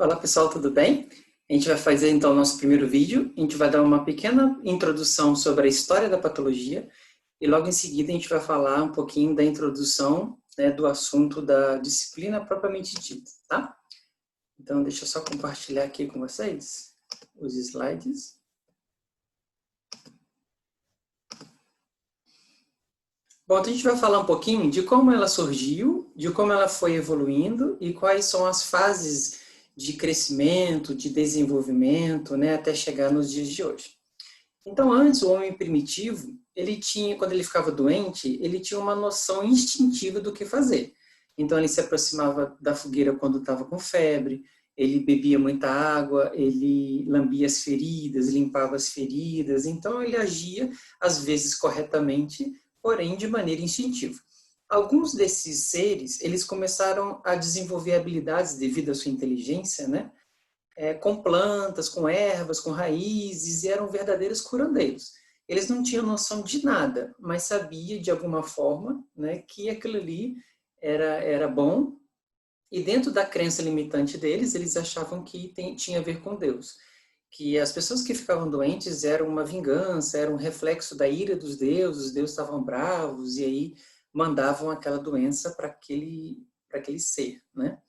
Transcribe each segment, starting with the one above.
Olá pessoal, tudo bem? A gente vai fazer então o nosso primeiro vídeo. A gente vai dar uma pequena introdução sobre a história da patologia e logo em seguida a gente vai falar um pouquinho da introdução, né, do assunto da disciplina propriamente dita, tá? Então deixa eu só compartilhar aqui com vocês os slides. Bom, então a gente vai falar um pouquinho de como ela surgiu, de como ela foi evoluindo e quais são as fases de crescimento, de desenvolvimento, né, até chegar nos dias de hoje. Então, antes, o homem primitivo, ele tinha, quando ele ficava doente, ele tinha uma noção instintiva do que fazer. Então, ele se aproximava da fogueira quando estava com febre, ele bebia muita água, ele lambia as feridas, limpava as feridas. Então, ele agia, às vezes, corretamente, porém, de maneira instintiva. Alguns desses seres, eles começaram a desenvolver habilidades devido à sua inteligência, né? Com plantas, com ervas, com raízes, e eram verdadeiros curandeiros. Eles não tinham noção de nada, mas sabia de alguma forma, né, que aquilo ali era bom, e dentro da crença limitante deles, eles achavam que tinha a ver com Deus. Que as pessoas que ficavam doentes eram uma vingança, era um reflexo da ira dos deuses, os deuses estavam bravos, e aí mandavam aquela doença para aquele ser, né?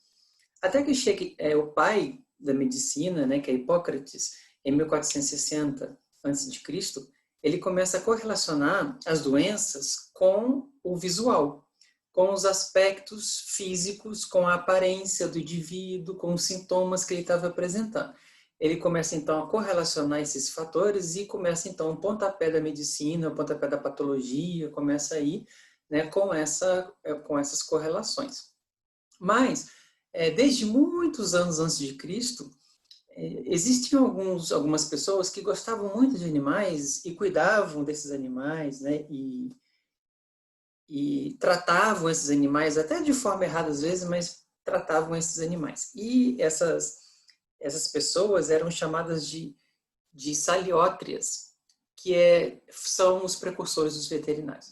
Até que chega o pai da medicina, né, que é Hipócrates, em 1460 a.C., ele começa a correlacionar as doenças com o visual, com os aspectos físicos, com a aparência do indivíduo, com os sintomas que ele estava apresentando. Ele começa, então, a correlacionar esses fatores e começa, então, o pontapé da medicina, o pontapé da patologia, começa aí, né, com essas correlações. Mas, desde muitos anos antes de Cristo, existiam algumas pessoas que gostavam muito de animais e cuidavam desses animais, né? E tratavam esses animais, até de forma errada às vezes, mas tratavam esses animais. E essas pessoas eram chamadas de saliótrias, que são os precursores dos veterinários.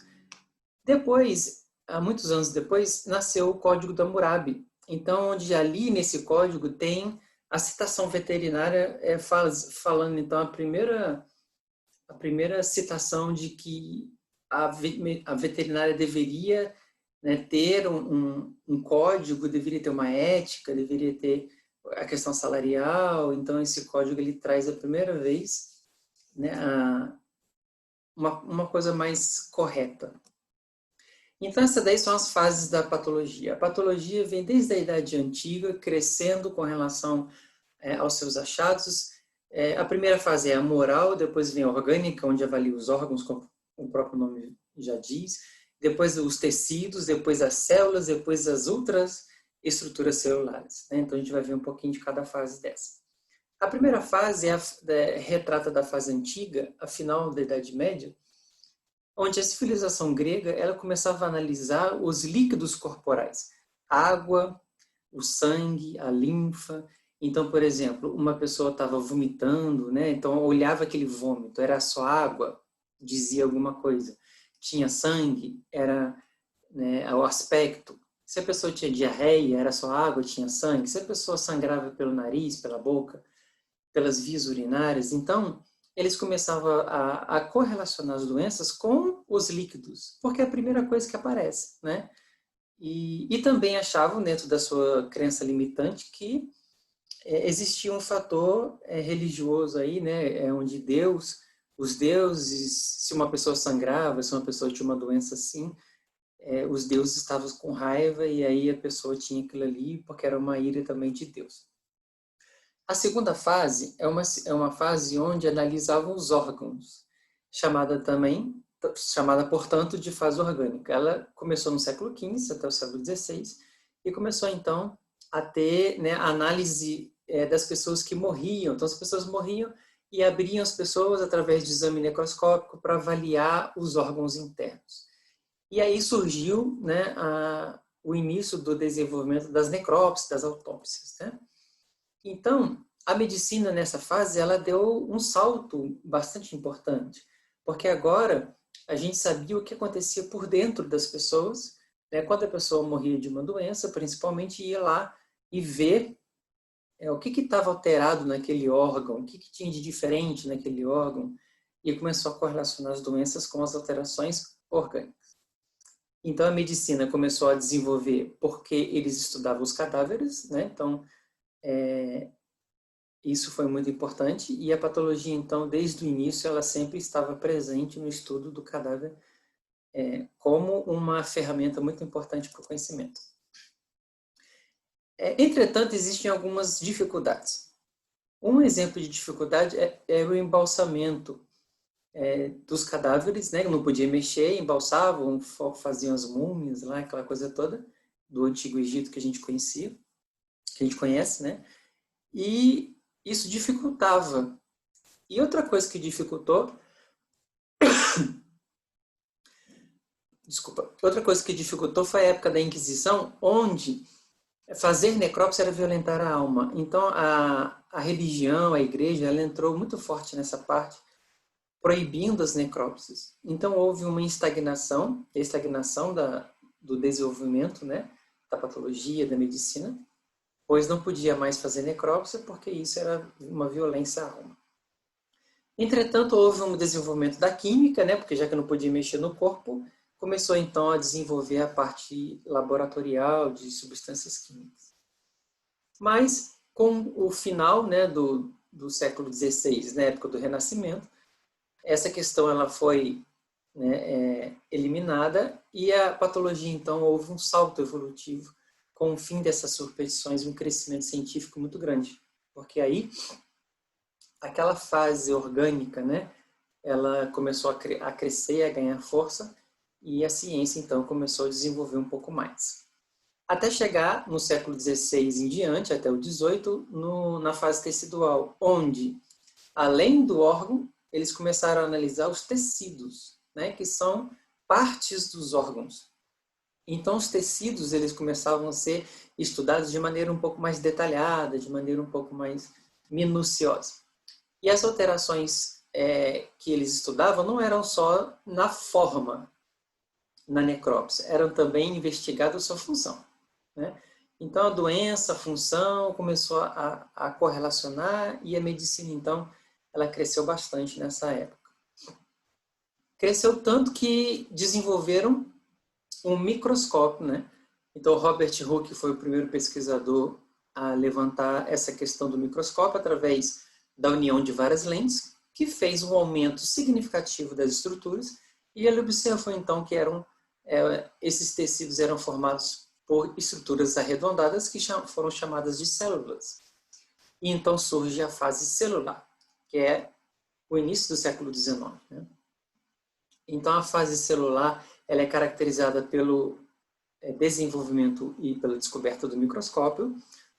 Depois, há muitos anos depois, nasceu o Código da Hammurabi. Então, onde ali nesse código tem a citação veterinária, falando então a primeira citação de que a veterinária deveria, né, ter um código, deveria ter uma ética, deveria ter a questão salarial. Então, esse código ele traz a primeira vez, né, uma coisa mais correta. Então, essas daí são as fases da patologia. A patologia vem desde a Idade Antiga, crescendo com relação aos seus achados. A primeira fase é a moral, depois vem a orgânica, onde avalia os órgãos, como o próprio nome já diz, depois os tecidos, depois as células, depois as outras estruturas celulares. Então, a gente vai ver um pouquinho de cada fase dessa. A primeira fase retrata da fase antiga, a final da Idade Média, onde a civilização grega ela começava a analisar os líquidos corporais, a água, o sangue, a linfa. Então, por exemplo, uma pessoa estava vomitando, né? Então olhava aquele vômito, era só água, dizia alguma coisa. Tinha sangue, era, né, o aspecto. Se a pessoa tinha diarreia, era só água, tinha sangue. Se a pessoa sangrava pelo nariz, pela boca, pelas vias urinárias, então eles começavam a correlacionar as doenças com os líquidos, porque é a primeira coisa que aparece, né? E também achavam, dentro da sua crença limitante, que existia um fator religioso aí, né? Onde os deuses, se uma pessoa sangrava, se uma pessoa tinha uma doença assim, os deuses estavam com raiva e aí a pessoa tinha aquilo ali, porque era uma ira também de Deus. A segunda fase é uma fase onde analisavam os órgãos, chamada, portanto, de fase orgânica. Ela começou no século XV até o século XVI e começou, então, a ter, né, a análise das pessoas que morriam. Então, as pessoas morriam e abriam as pessoas através de exame necroscópico para avaliar os órgãos internos. E aí surgiu, né, o início do desenvolvimento das necrópsias, das autópsias, né? Então, a medicina nessa fase, ela deu um salto bastante importante, porque agora a gente sabia o que acontecia por dentro das pessoas, né? Quando a pessoa morria de uma doença, principalmente ia lá e ver o que estava alterado naquele órgão, o que tinha de diferente naquele órgão, e começou a correlacionar as doenças com as alterações orgânicas. Então, a medicina começou a desenvolver porque eles estudavam os cadáveres, né? Então, isso foi muito importante, e a patologia, então, desde o início, ela sempre estava presente no estudo do cadáver como uma ferramenta muito importante para o conhecimento. Entretanto, existem algumas dificuldades. Um exemplo de dificuldade é o embalsamento dos cadáveres, né? Não podia mexer, embalsavam, faziam as múmias, lá, aquela coisa toda do Antigo Egito que a gente conhecia, que a gente conhece, né? E isso dificultava. E outra coisa que dificultou, outra coisa que dificultou foi a época da Inquisição, onde fazer necrópsia era violentar a alma. Então, a religião, a igreja, ela entrou muito forte nessa parte, proibindo as necrópsias. Então, houve uma estagnação do desenvolvimento, né, da patologia, da medicina, pois não podia mais fazer necrópsia, porque isso era uma violência à alma. Entretanto, houve um desenvolvimento da química, né, porque já que não podia mexer no corpo, começou então a desenvolver a parte laboratorial de substâncias químicas. Mas, com o final, né, do século XVI, na época do Renascimento, essa questão ela foi, né, eliminada, e a patologia, então, houve um salto evolutivo com o fim dessas superstições, um crescimento científico muito grande. Porque aí, aquela fase orgânica, né, ela começou a crescer, a ganhar força, e a ciência, então, começou a desenvolver um pouco mais. Até chegar no século XVI em diante, até o XVIII, na fase tecidual, onde, além do órgão, eles começaram a analisar os tecidos, né, que são partes dos órgãos. Então, os tecidos eles começavam a ser estudados de maneira um pouco mais detalhada, de maneira um pouco mais minuciosa. E as alterações que eles estudavam não eram só na forma, na necrópsia, eram também investigadas a sua função, né? Então, a doença, a função, começou a correlacionar, e a medicina, então, ela cresceu bastante nessa época. Cresceu tanto que desenvolveram um microscópio, né? Então, Robert Hooke foi o primeiro pesquisador a levantar essa questão do microscópio através da união de várias lentes, que fez um aumento significativo das estruturas, e ele observou, então, que esses tecidos eram formados por estruturas arredondadas que foram chamadas de células. E então surge a fase celular, que é o início do século XIX, né? Então, a fase celular ela é caracterizada pelo desenvolvimento e pela descoberta do microscópio,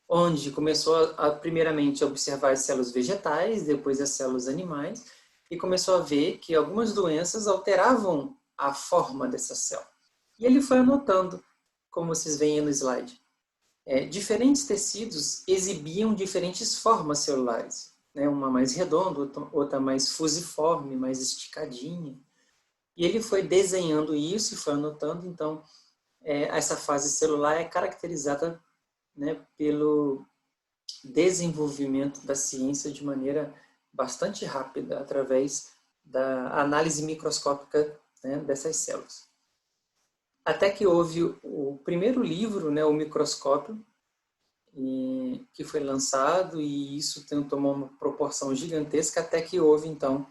onde começou primeiramente a observar as células vegetais, depois as células animais, e começou a ver que algumas doenças alteravam a forma dessa célula. E ele foi anotando, como vocês veem no slide. Diferentes tecidos exibiam diferentes formas celulares, né? Uma mais redonda, outra mais fusiforme, mais esticadinha. E ele foi desenhando isso e foi anotando. Então, essa fase celular é caracterizada, né, pelo desenvolvimento da ciência de maneira bastante rápida, através da análise microscópica, né, dessas células. Até que houve o primeiro livro, né, o Microscópio, que foi lançado, e isso tomou uma proporção gigantesca, até que houve, então,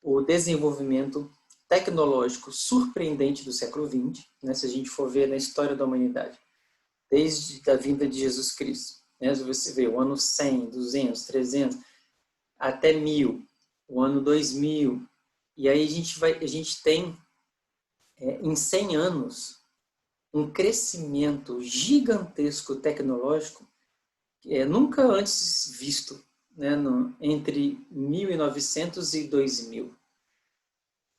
o desenvolvimento tecnológico surpreendente do século XX, né, se a gente for ver na história da humanidade, desde a vinda de Jesus Cristo. Né, você vê o ano 100, 200, 300, até 1000, o ano 2000, e aí a gente tem, em 100 anos, um crescimento gigantesco tecnológico nunca antes visto, né, entre 1900 e 2000.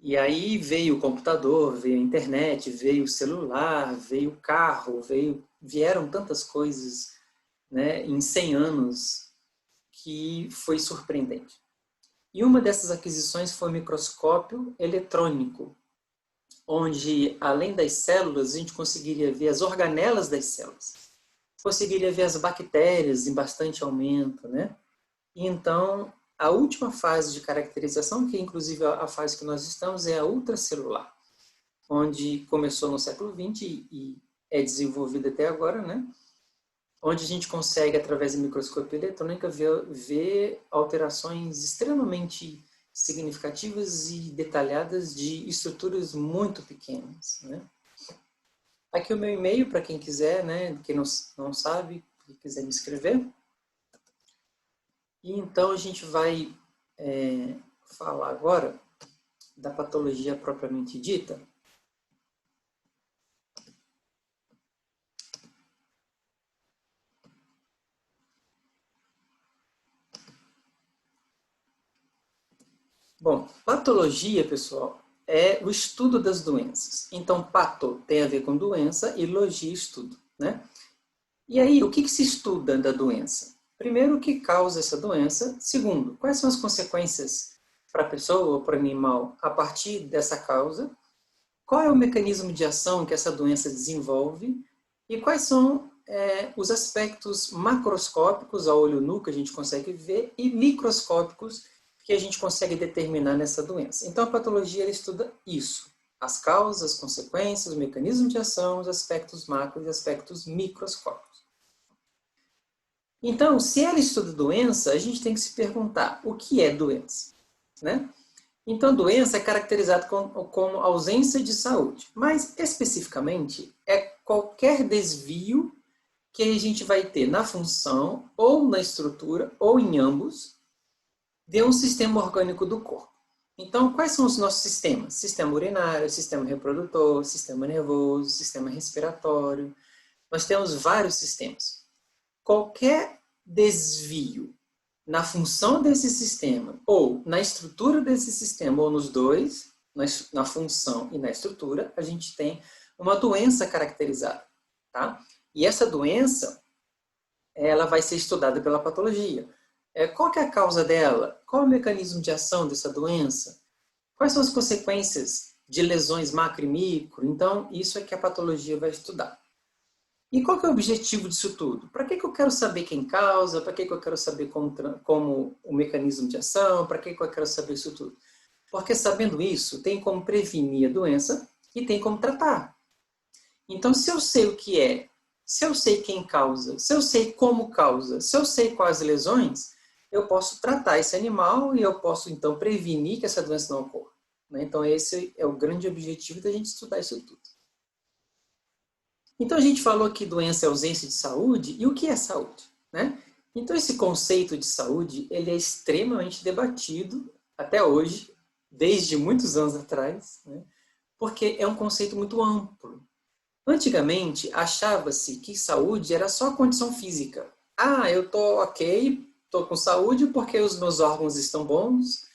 E aí veio o computador, veio a internet, veio o celular, veio o carro, vieram tantas coisas, né, em 100 anos, que foi surpreendente. E uma dessas aquisições foi o microscópio eletrônico, onde, além das células, a gente conseguiria ver as organelas das células. conseguiria ver as bactérias em bastante aumento, né? E então, a última fase de caracterização, que inclusive a fase que nós estamos, é a ultracelular, onde começou no século XX e é desenvolvida até agora, né? Onde a gente consegue, através da microscopia eletrônica, ver alterações extremamente significativas e detalhadas de estruturas muito pequenas, né? Aqui o meu e-mail, para quem quiser, né? Quem não sabe, quem quiser me escrever. E então a gente vai falar agora da patologia propriamente dita. Bom, patologia, pessoal, é o estudo das doenças. Então, pato tem a ver com doença e logia, estudo, né? E aí, o que se estuda da doença? Primeiro, o que causa essa doença. Segundo, quais são as consequências para a pessoa ou para o animal a partir dessa causa? Qual é o mecanismo de ação que essa doença desenvolve? E quais são os aspectos macroscópicos, a olho nu, que a gente consegue ver, e microscópicos, que a gente consegue determinar nessa doença. Então, a patologia ela estuda isso. As causas, as consequências, o mecanismo de ação, os aspectos macro e aspectos microscópicos. Então, se ela estuda doença, a gente tem que se perguntar, o que é doença? Né? Então, doença é caracterizada como ausência de saúde. Mas, especificamente, é qualquer desvio que a gente vai ter na função, ou na estrutura, ou em ambos, de um sistema orgânico do corpo. Então, quais são os nossos sistemas? Sistema urinário, sistema reprodutor, sistema nervoso, sistema respiratório. Nós temos vários sistemas. Qualquer desvio na função desse sistema, ou na estrutura desse sistema, ou nos dois, na função e na estrutura, a gente tem uma doença caracterizada. Tá? E essa doença, ela vai ser estudada pela patologia. Qual que é a causa dela? Qual é o mecanismo de ação dessa doença? Quais são as consequências de lesões macro e micro? Então, isso é que a patologia vai estudar. E qual que é o objetivo disso tudo? Para que eu quero saber quem causa? Para que eu quero saber como o mecanismo de ação? Para que eu quero saber isso tudo? Porque sabendo isso, tem como prevenir a doença e tem como tratar. Então, se eu sei o que é, se eu sei quem causa, se eu sei como causa, se eu sei quais lesões, eu posso tratar esse animal e eu posso, então, prevenir que essa doença não ocorra. Então, esse é o grande objetivo da gente estudar isso tudo. Então, a gente falou que doença é ausência de saúde, e o que é saúde? Né? Então, esse conceito de saúde, ele é extremamente debatido até hoje, desde muitos anos atrás, né? Porque é um conceito muito amplo. Antigamente, achava-se que saúde era só condição física. Ah, eu estou ok, estou com saúde porque os meus órgãos estão bons,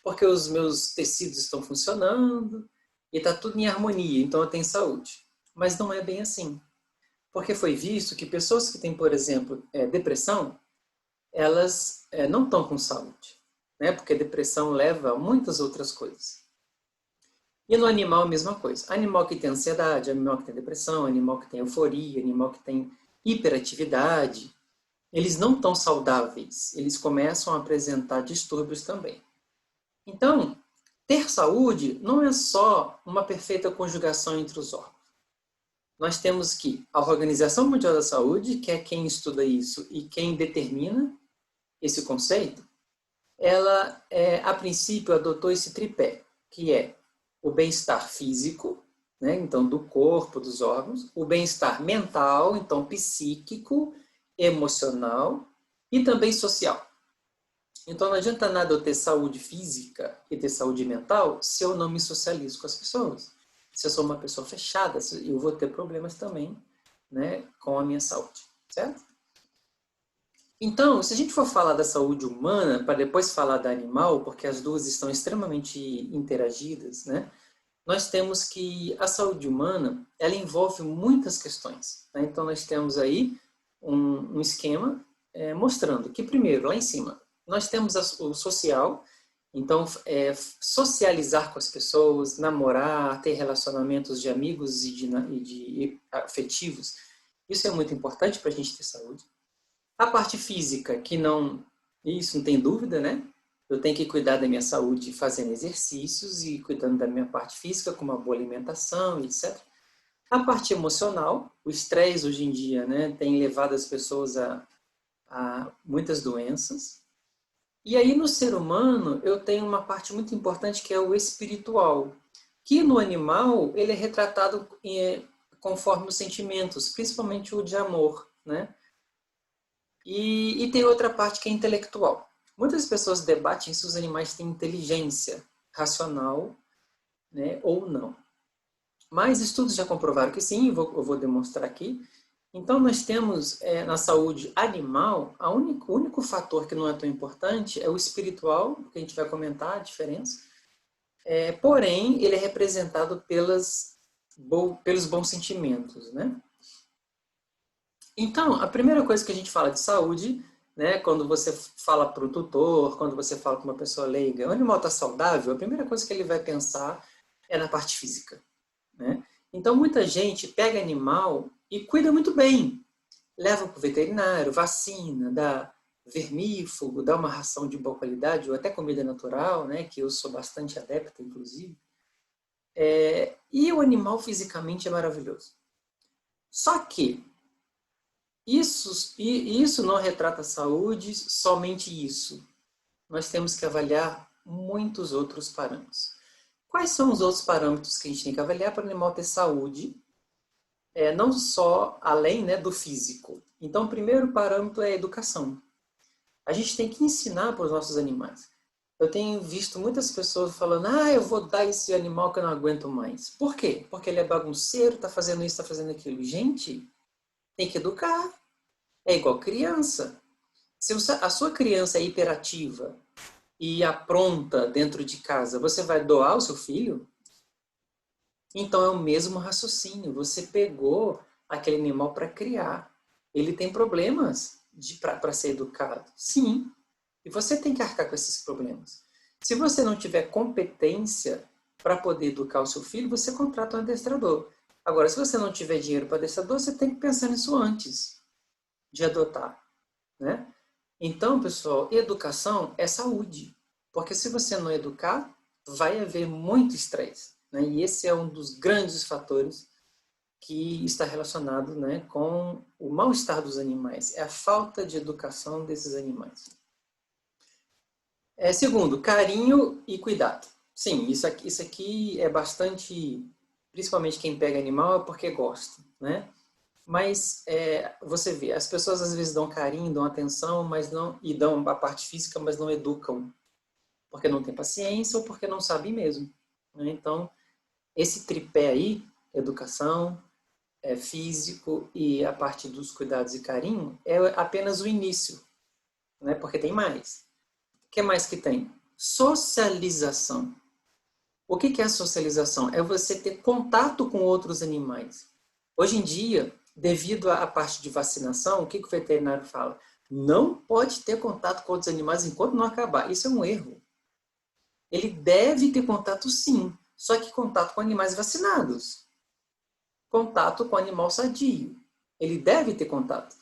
porque os meus tecidos estão funcionando, e está tudo em harmonia, então eu tenho saúde. Mas não é bem assim. Porque foi visto que pessoas que têm, por exemplo, depressão, elas não estão com saúde. Né? Porque depressão leva a muitas outras coisas. E no animal, a mesma coisa. Animal que tem ansiedade, animal que tem depressão, animal que tem euforia, animal que tem hiperatividade, eles não estão saudáveis. Eles começam a apresentar distúrbios também. Então, ter saúde não é só uma perfeita conjugação entre os órgãos. Nós temos que a Organização Mundial da Saúde, que é quem estuda isso e quem determina esse conceito, ela, a princípio, adotou esse tripé, que é o bem-estar físico, né? Então, do corpo, dos órgãos, o bem-estar mental, então, psíquico, emocional e também social. Então, não adianta nada eu ter saúde física e ter saúde mental se eu não me socializo com as pessoas. Se eu sou uma pessoa fechada, eu vou ter problemas também, né, com a minha saúde, certo? Então, se a gente for falar da saúde humana, para depois falar da animal, porque as duas estão extremamente interagidas, né, nós temos que a saúde humana, ela envolve muitas questões. Né? Então, nós temos aí um esquema mostrando que, primeiro, lá em cima, nós temos o social. Então, socializar com as pessoas, namorar, ter relacionamentos de amigos e de afetivos, Isso é muito importante para a gente ter saúde. A parte física, isso não tem dúvida, né? Eu tenho que cuidar da minha saúde fazendo exercícios e cuidando da minha parte física, com uma boa alimentação, etc. A parte emocional, o estresse hoje em dia, né, tem levado as pessoas a muitas doenças. E aí no ser humano eu tenho uma parte muito importante que é o espiritual, que no animal ele é retratado conforme os sentimentos, principalmente o de amor, né? E tem outra parte que é intelectual. Muitas pessoas debatem se os animais têm inteligência racional, né, ou não. Mas estudos já comprovaram que sim, eu vou demonstrar aqui. Então, nós temos na saúde animal, o único fator que não é tão importante é o espiritual, que a gente vai comentar a diferença. Porém, ele é representado pelos bons sentimentos, né? Então, a primeira coisa que a gente fala de saúde, né, quando você fala para o tutor, quando você fala com uma pessoa leiga, o animal está saudável, a primeira coisa que ele vai pensar é na parte física, né? Então, muita gente pega animal e cuida muito bem. Leva para o veterinário, vacina, dá vermífugo, dá uma ração de boa qualidade, ou até comida natural, né, que eu sou bastante adepta, inclusive. E o animal fisicamente é maravilhoso. Só que isso não retrata a saúde, somente isso. Nós temos que avaliar muitos outros parâmetros. Quais são os outros parâmetros que a gente tem que avaliar para o animal ter saúde? Não só além, né, do físico. Então, o primeiro parâmetro é a educação. A gente tem que ensinar para os nossos animais. Eu tenho visto muitas pessoas falando, eu vou dar esse animal que eu não aguento mais. Por quê? Porque ele é bagunceiro, está fazendo isso, está fazendo aquilo. Gente, tem que educar. É igual criança. Se a sua criança é hiperativa e apronta dentro de casa, você vai doar o seu filho? Então é o mesmo raciocínio. Você pegou aquele animal para criar. Ele tem problemas para ser educado. Sim. E você tem que arcar com esses problemas. Se você não tiver competência para poder educar o seu filho, você contrata um adestrador. Agora, se você não tiver dinheiro para adestrador, você tem que pensar nisso antes de adotar, né? Então, pessoal, educação é saúde. Porque se você não educar, vai haver muito estresse, né? E esse é um dos grandes fatores que está relacionado, né, com o mal-estar dos animais. É a falta de educação desses animais. Segundo, carinho e cuidado. Sim, isso aqui é bastante... Principalmente quem pega animal é porque gosta, né? Mas você vê, as pessoas às vezes dão carinho, dão atenção, mas não, e dão a parte física, mas não educam. Porque não tem paciência ou porque não sabem mesmo, né? Então, esse tripé aí, educação, físico e a parte dos cuidados e carinho, é apenas o início, né? Porque tem mais. O que mais que tem? Socialização. O que é a socialização? É você ter contato com outros animais. Hoje em dia, devido à parte de vacinação, o que o veterinário fala? Não pode ter contato com outros animais enquanto não acabar. Isso é um erro. Ele deve ter contato sim, só que contato com animais vacinados. Contato com animal sadio. Ele deve ter contato.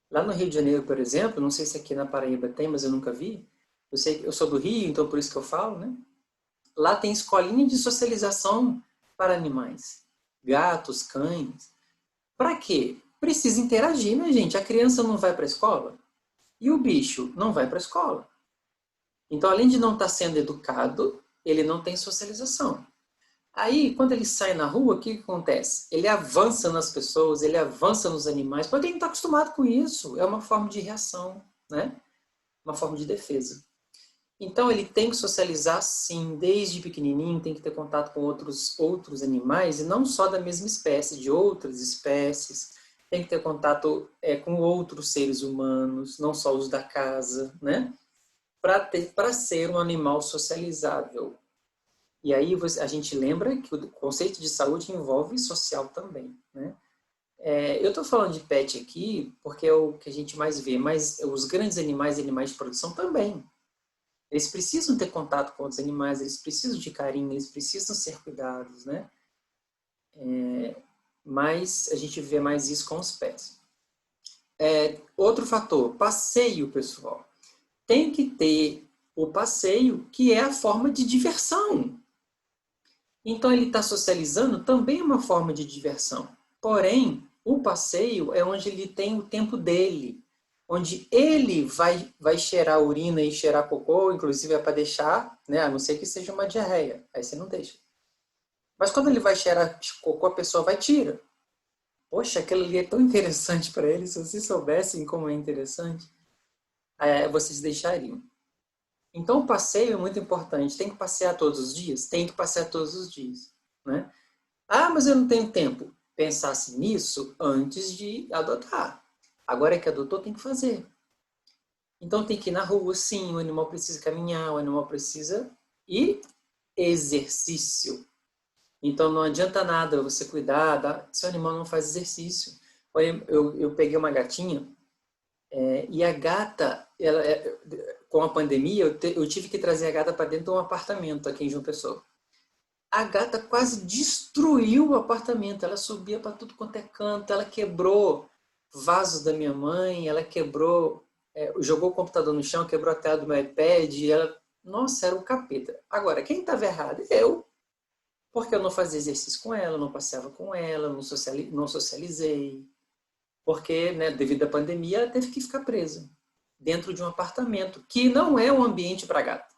Lá no Rio de Janeiro, por exemplo, não sei se aqui na Paraíba tem, mas eu nunca vi. Eu sou do Rio, então por isso que eu falo, né? Lá tem escolinha de socialização para animais. Gatos, cães. Para quê? Precisa interagir, né, gente? A criança não vai para a escola e o bicho não vai para a escola. Então, além de não estar sendo educado, ele não tem socialização. Aí, quando ele sai na rua, o que acontece? Ele avança nas pessoas, ele avança nos animais, porque ele não está acostumado com isso. É uma forma de reação, né? Uma forma de defesa. Então, ele tem que socializar, sim, desde pequenininho, tem que ter contato com outros animais, e não só da mesma espécie, de outras espécies. Tem que ter contato com outros seres humanos, não só os da casa, né? Para ser um animal socializável. E aí a gente lembra que o conceito de saúde envolve social também, né? Eu estou falando de pet aqui porque é o que a gente mais vê, mas os grandes animais de produção também. Eles precisam ter contato com outros animais, eles precisam de carinho, eles precisam ser cuidados, né? mas a gente vê mais isso com os pés. Outro fator, passeio, pessoal. Tem que ter o passeio, que é a forma de diversão. Então, ele está socializando também é uma forma de diversão. Porém, o passeio é onde ele tem o tempo dele, onde ele vai cheirar urina e cheirar cocô, inclusive é para deixar, né? A não ser que seja uma diarreia, aí você não deixa. Mas quando ele vai cheirar cocô, a pessoa vai e tira. Poxa, aquilo ali é tão interessante para ele, se vocês soubessem como é interessante, vocês deixariam. Então, o passeio é muito importante. Tem que passear todos os dias? Tem que passear todos os dias. Né? Ah, mas eu não tenho tempo. Pensasse nisso antes de adotar. Agora que adotou, tem que fazer. Então, tem que ir na rua, sim. O animal precisa caminhar, o animal precisa ir exercício. Então, não adianta nada você cuidar se o animal não faz exercício. Eu peguei uma gatinha e a gata, com a pandemia, eu tive que trazer a gata para dentro de um apartamento aqui em João Pessoa. A gata quase destruiu o apartamento. Ela subia para tudo quanto é canto. Ela quebrou vasos da minha mãe. Ela quebrou, jogou o computador no chão, quebrou a tela do meu iPad. Nossa, era um capeta. Agora, quem estava errado? Eu. Porque eu não fazia exercício com ela, não passeava com ela, não socializei. Porque, né, devido à pandemia, ela teve que ficar presa dentro de um apartamento, que não é um ambiente para gato.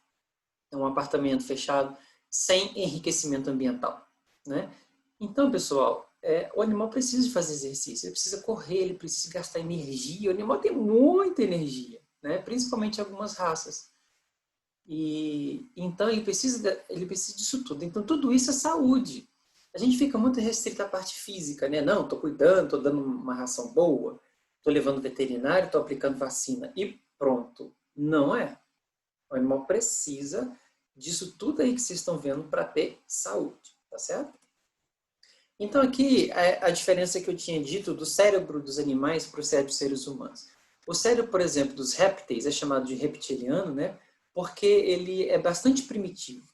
É um apartamento fechado, sem enriquecimento ambiental. Né? Então, pessoal, o animal precisa de fazer exercício, ele precisa correr, ele precisa gastar energia. O animal tem muita energia, né? Principalmente algumas raças. E então ele precisa disso tudo. Então, tudo isso é saúde. A gente fica muito restrito à parte física, né? Não, estou cuidando, estou dando uma ração boa, estou levando veterinário, estou aplicando vacina e pronto. Não é. O animal precisa disso tudo aí que vocês estão vendo para ter saúde, tá certo? Então aqui a diferença que eu tinha dito do cérebro dos animais para o cérebro dos seres humanos. O cérebro, por exemplo, dos répteis é chamado de reptiliano, né? Porque ele é bastante primitivo.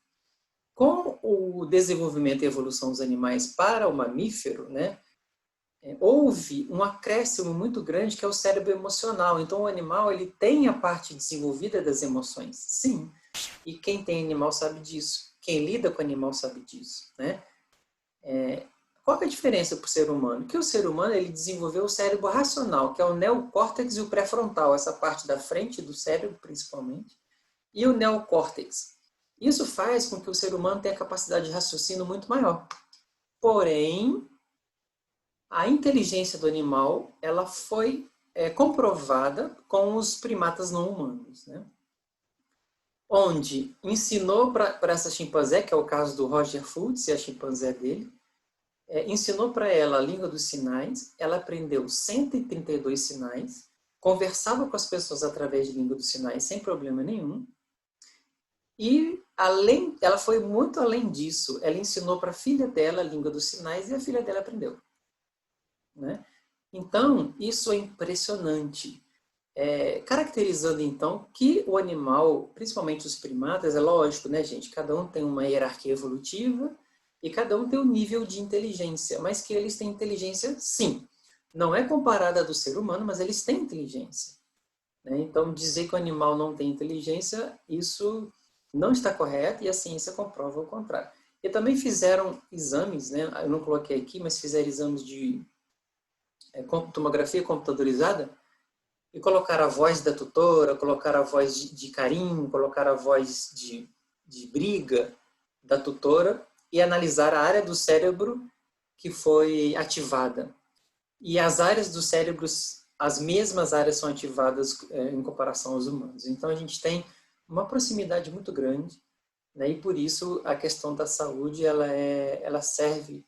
Com o desenvolvimento e evolução dos animais para o mamífero, né, houve um acréscimo muito grande que é o cérebro emocional. Então, o animal ele tem a parte desenvolvida das emoções, sim. E quem tem animal sabe disso. Quem lida com animal sabe disso. Né? Qual é a diferença para o ser humano? Que o ser humano ele desenvolveu o cérebro racional, que é o neocórtex e o pré-frontal, essa parte da frente do cérebro, principalmente, e o neocórtex. Isso faz com que o ser humano tenha capacidade de raciocínio muito maior. Porém, a inteligência do animal ela foi comprovada com os primatas não humanos, né? Onde ensinou para essa chimpanzé, que é o caso do Roger Fultz e a chimpanzé dele, ensinou para ela a língua dos sinais, ela aprendeu 132 sinais, conversava com as pessoas através de língua dos sinais sem problema nenhum, e ela foi muito além disso. Ela ensinou para a filha dela a língua dos sinais e a filha dela aprendeu. Né? Então, isso é impressionante. Caracterizando, então, que o animal, principalmente os primatas, é lógico, né, gente? Cada um tem uma hierarquia evolutiva e cada um tem um nível de inteligência, mas que eles têm inteligência, sim. Não é comparada à do ser humano, mas eles têm inteligência. Né? Então, dizer que o animal não tem inteligência, isso não está correto e a ciência comprova o contrário. E também fizeram exames, né? Eu não coloquei aqui, mas fizeram exames de tomografia computadorizada e colocaram a voz da tutora, colocaram a voz de carinho, colocaram a voz de briga da tutora e analisaram a área do cérebro que foi ativada. E as áreas do cérebro, as mesmas áreas são ativadas em comparação aos humanos. Então, a gente tem uma proximidade muito grande, né? E por isso a questão da saúde ela serve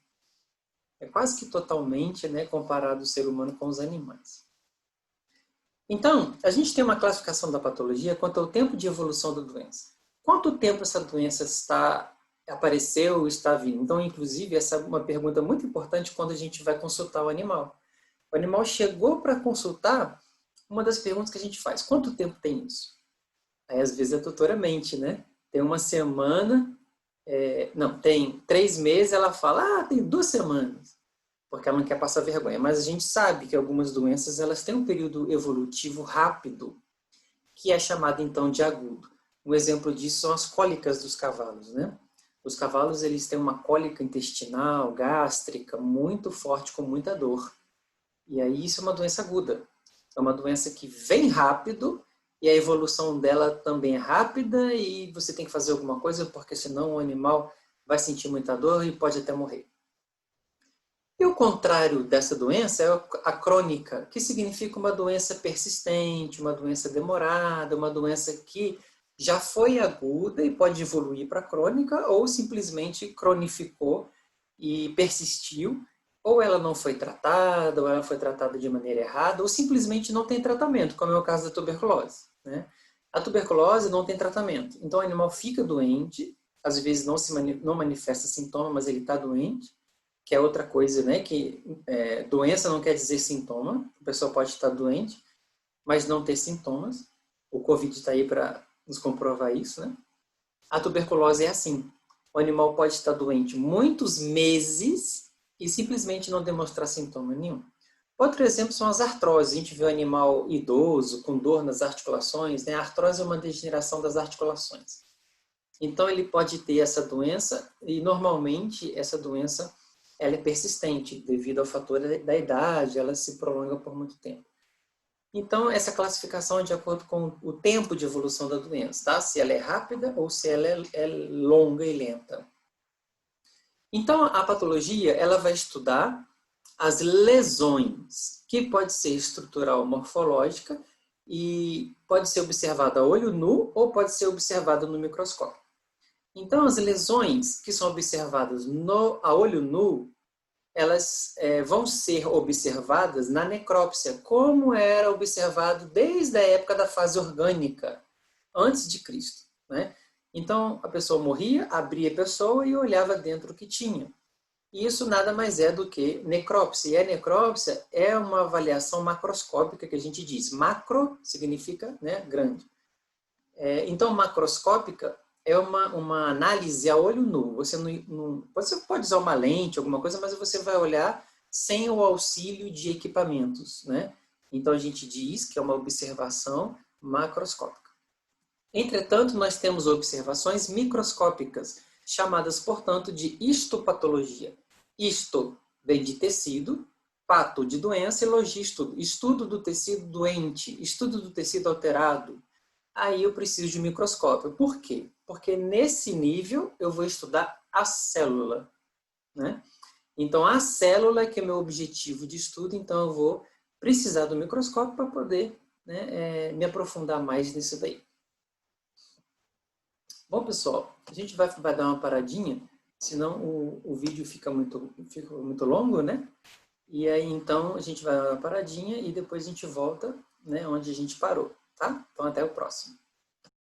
quase que totalmente, né, comparado o ser humano com os animais. Então, a gente tem uma classificação da patologia quanto ao tempo de evolução da doença. Quanto tempo essa doença apareceu, está vindo? Então, inclusive, essa é uma pergunta muito importante quando a gente vai consultar o animal. O animal chegou para consultar, uma das perguntas que a gente faz, quanto tempo tem isso? Aí, às vezes, a tutora mente, né? Tem uma semana, não, tem 3 meses, ela fala, tem 2 semanas. porque ela não quer passar vergonha. Mas a gente sabe que algumas doenças elas têm um período evolutivo rápido, que é chamado então de agudo. Um exemplo disso são as cólicas dos cavalos, né? Os cavalos eles têm uma cólica intestinal, gástrica, muito forte, com muita dor. E aí isso é uma doença aguda. É uma doença que vem rápido e a evolução dela também é rápida e você tem que fazer alguma coisa porque senão o animal vai sentir muita dor e pode até morrer. E o contrário dessa doença é a crônica, que significa uma doença persistente, uma doença demorada, uma doença que já foi aguda e pode evoluir para crônica ou simplesmente cronificou e persistiu, ou ela não foi tratada, ou ela foi tratada de maneira errada, ou simplesmente não tem tratamento, como é o caso da tuberculose, né? A tuberculose não tem tratamento, então o animal fica doente, às vezes não manifesta sintoma, mas ele está doente, que é outra coisa, né? Que doença não quer dizer sintoma. A pessoa pode estar doente, mas não ter sintomas. O Covid está aí para nos comprovar isso, né? A tuberculose é assim. O animal pode estar doente muitos meses e simplesmente não demonstrar sintoma nenhum. Outro exemplo são as artroses. A gente vê o animal idoso com dor nas articulações, né? A artrose é uma degeneração das articulações. Então ele pode ter essa doença e normalmente essa doença ela é persistente devido ao fator da idade, ela se prolonga por muito tempo. Então, essa classificação é de acordo com o tempo de evolução da doença, tá? Se ela é rápida ou se ela é longa e lenta. Então, a patologia, ela vai estudar as lesões, que pode ser estrutural ou morfológica e pode ser observada a olho nu ou pode ser observada no microscópio. Então, as lesões que são observadas a olho nu, elas vão ser observadas na necrópsia, como era observado desde a época da fase orgânica, antes de Cristo, né? Então, a pessoa morria, abria a pessoa e olhava dentro o que tinha. E isso nada mais é do que necrópsia. E a necrópsia é uma avaliação macroscópica que a gente diz. Macro significa, né, grande. Então, macroscópica é uma análise a olho nu. Você pode usar uma lente, alguma coisa, mas você vai olhar sem o auxílio de equipamentos, né? Então, a gente diz que é uma observação macroscópica. Entretanto, nós temos observações microscópicas, chamadas, portanto, de histopatologia. Histo vem de tecido, pato de doença e logia estudo do tecido doente, estudo do tecido alterado. Aí eu preciso de microscópio. Por quê? Porque nesse nível eu vou estudar a célula, né? Então, a célula que é meu objetivo de estudo, então eu vou precisar do microscópio para poder, né, me aprofundar mais nisso daí. Bom, pessoal, a gente vai dar uma paradinha, senão o vídeo fica muito longo, né? E aí, então, a gente vai dar uma paradinha e depois a gente volta, né, onde a gente parou, tá? Então, até o próximo.